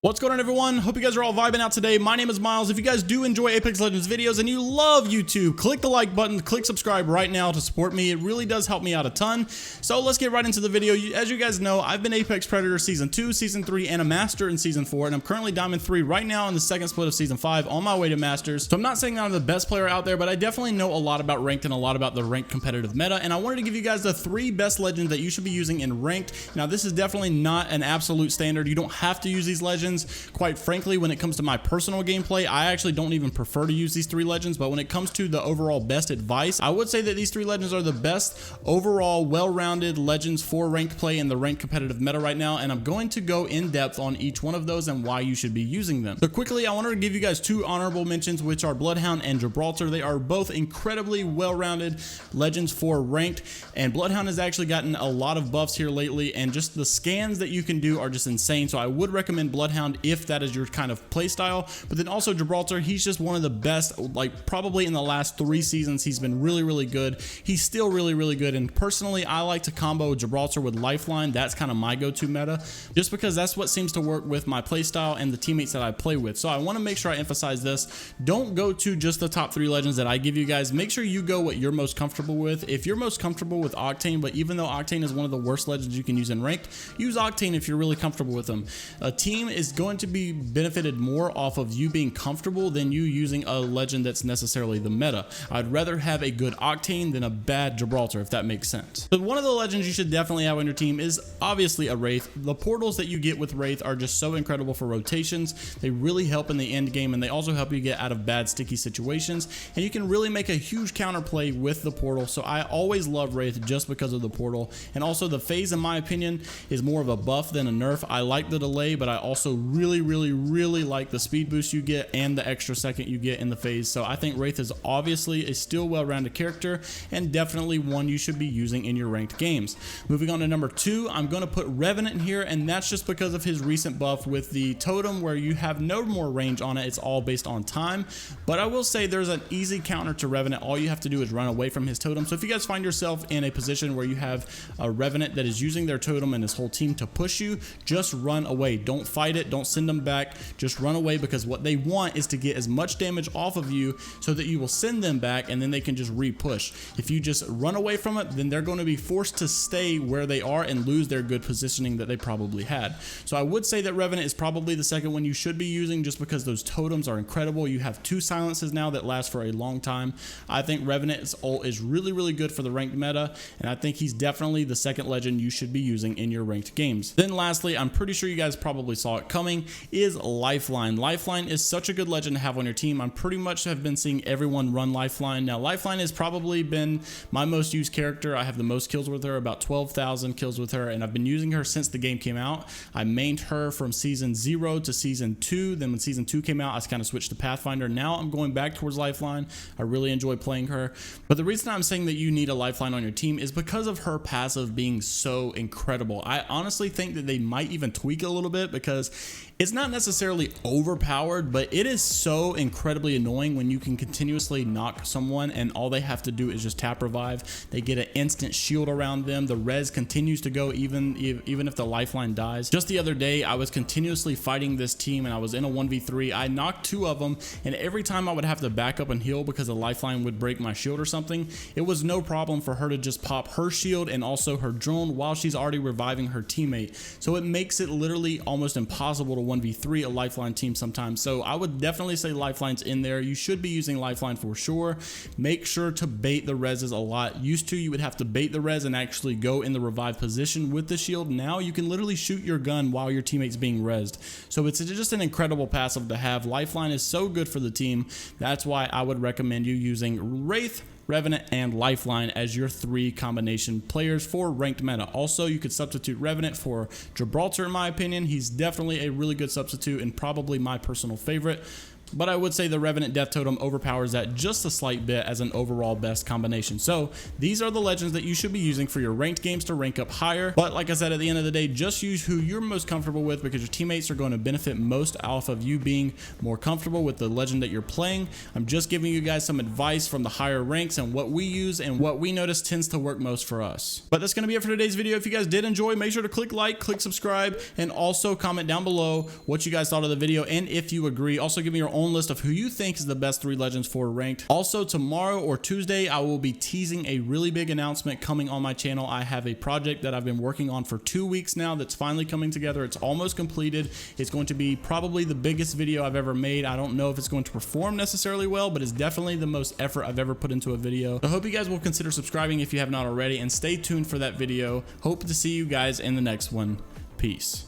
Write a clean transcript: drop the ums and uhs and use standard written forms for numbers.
What's going on, everyone? Hope you guys are all vibing out today. My name is Miles. If you guys do enjoy Apex Legends videos and you love YouTube, click the like button, click subscribe right now to support me. It really does help me out a ton. So let's get right into the video. As you guys know, I've been Apex Predator Season 2, Season 3, and a Master in Season 4, and I'm currently Diamond 3 right now in the second split of Season 5 on my way to Masters. So I'm not saying that I'm the best player out there, but I definitely know a lot about Ranked and a lot about the Ranked competitive meta, and I wanted to give you guys the 3 best legends that you should be using in Ranked. Now, this is definitely not an absolute standard. You don't have to use these legends. Quite frankly, when it comes to my personal gameplay, I actually don't even prefer to use these 3 legends, but when it comes to the overall best advice, I would say that these 3 legends are the best overall well-rounded legends for ranked play in the ranked competitive meta right now, and I'm going to go in depth on each one of those and why you should be using them. So quickly, I wanted to give you guys 2 honorable mentions, which are Bloodhound and Gibraltar. They are both incredibly well-rounded legends for ranked, and Bloodhound has actually gotten a lot of buffs here lately, and just the scans that you can do are just insane. So I would recommend Bloodhound if that is your kind of play style. But then also Gibraltar, he's just one of the best, like probably in the last 3 seasons he's been really good. He's still really good, and personally I like to combo Gibraltar with Lifeline. That's kind of my go-to meta, just because that's what seems to work with my play style and the teammates that I play with. So I want to make sure I emphasize this. Don't go to just the top 3 legends that I give you guys. Make sure you go what you're most comfortable with. If you're most comfortable with Octane, but even though Octane is one of the worst legends you can use in ranked, use Octane if you're really comfortable with them. A team is going to be benefited more off of you being comfortable than you using a legend that's necessarily the meta. I'd rather have a good Octane than a bad Gibraltar, if that makes sense. But one of the legends you should definitely have on your team is obviously a Wraith. The portals that you get with Wraith are just so incredible for rotations. They really help in the end game, and they also help you get out of bad sticky situations, and you can really make a huge counterplay with the portal. So I always love Wraith just because of the portal. And also the phase, in my opinion, is more of a buff than a nerf. I like the delay, but I also really like the speed boost you get and the extra second you get in the phase. So I think Wraith is obviously a still well-rounded character and definitely one you should be using in your ranked games. Moving on to number 2, I'm going to put Revenant here, and that's just because of his recent buff with the totem where you have no more range on it. It's all based on time, but I will say there's an easy counter to Revenant. All you have to do is run away from his totem. So if you guys find yourself in a position where you have a Revenant that is using their totem and his whole team to push you, just run away. Don't fight it. Don't send them back. Just run away, because what they want is to get as much damage off of you so that you will send them back, and then they can just re-push. If you just run away from it, then they're going to be forced to stay where they are and lose their good positioning that they probably had. So I would say that Revenant is probably the second one you should be using, just because those totems are incredible. You have 2 silences now that last for a long time. I think Revenant is really good for the ranked meta, and I think he's definitely the second legend you should be using in your ranked games. Then lastly, I'm pretty sure you guys probably saw it coming, is Lifeline. Lifeline is such a good legend to have on your team. I'm pretty much have been seeing everyone run Lifeline. Now, Lifeline has probably been my most used character. I have the most kills with her, about 12,000 kills with her, and I've been using her since the game came out. I mained her from Season 0 to Season 2. Then when Season 2 came out, I kind of switched to Pathfinder. Now I'm going back towards Lifeline. I really enjoy playing her. But the reason I'm saying that you need a Lifeline on your team is because of her passive being so incredible. I honestly think that they might even tweak it a little bit, because it's not necessarily overpowered, but it is so incredibly annoying when you can continuously knock someone and all they have to do is just tap revive. They get an instant shield around them. The res continues to go even if the Lifeline dies. Just the other day, I was continuously fighting this team and I was in a 1v3. I knocked 2 of them, and every time I would have to back up and heal because the Lifeline would break my shield or something, it was no problem for her to just pop her shield and also her drone while she's already reviving her teammate. So it makes it literally almost impossible to 1v3 a Lifeline team sometimes. So I would definitely say Lifeline's in there. You should be using Lifeline for sure. Make sure to bait the reses a lot. Used to, you would have to bait the res and actually go in the revive position with the shield. Now you can literally shoot your gun while your teammate's being resed. So it's just an incredible passive to have. Lifeline is so good for the team. That's why I would recommend you using Wraith, Revenant, and Lifeline as your 3 combination players for ranked meta. Also, you could substitute Revenant for Gibraltar in my opinion. He's definitely a really good substitute and probably my personal favorite. but I would say the Revenant Death Totem overpowers that just a slight bit as an overall best combination. So these are the legends that you should be using for your ranked games to rank up higher. But like I said, at the end of the day, just use who you're most comfortable with, because your teammates are going to benefit most off of you being more comfortable with the legend that you're playing. I'm just giving you guys some advice from the higher ranks and what we use and what we notice tends to work most for us. But that's going to be it for today's video. If you guys did enjoy, make sure to click like, click subscribe, and also comment down below what you guys thought of the video and if you agree. Also give me your own list of who you think is the best 3 legends for ranked. Also tomorrow or Tuesday, I will be teasing a really big announcement coming on my channel. I have a project that I've been working on for 2 weeks now that's finally coming together. It's almost completed. It's going to be probably the biggest video I've ever made. I don't know if it's going to perform necessarily well, but it's definitely the most effort I've ever put into a video. I hope you guys will consider subscribing if you have not already, and stay tuned for that video. Hope to see you guys in the next one. Peace.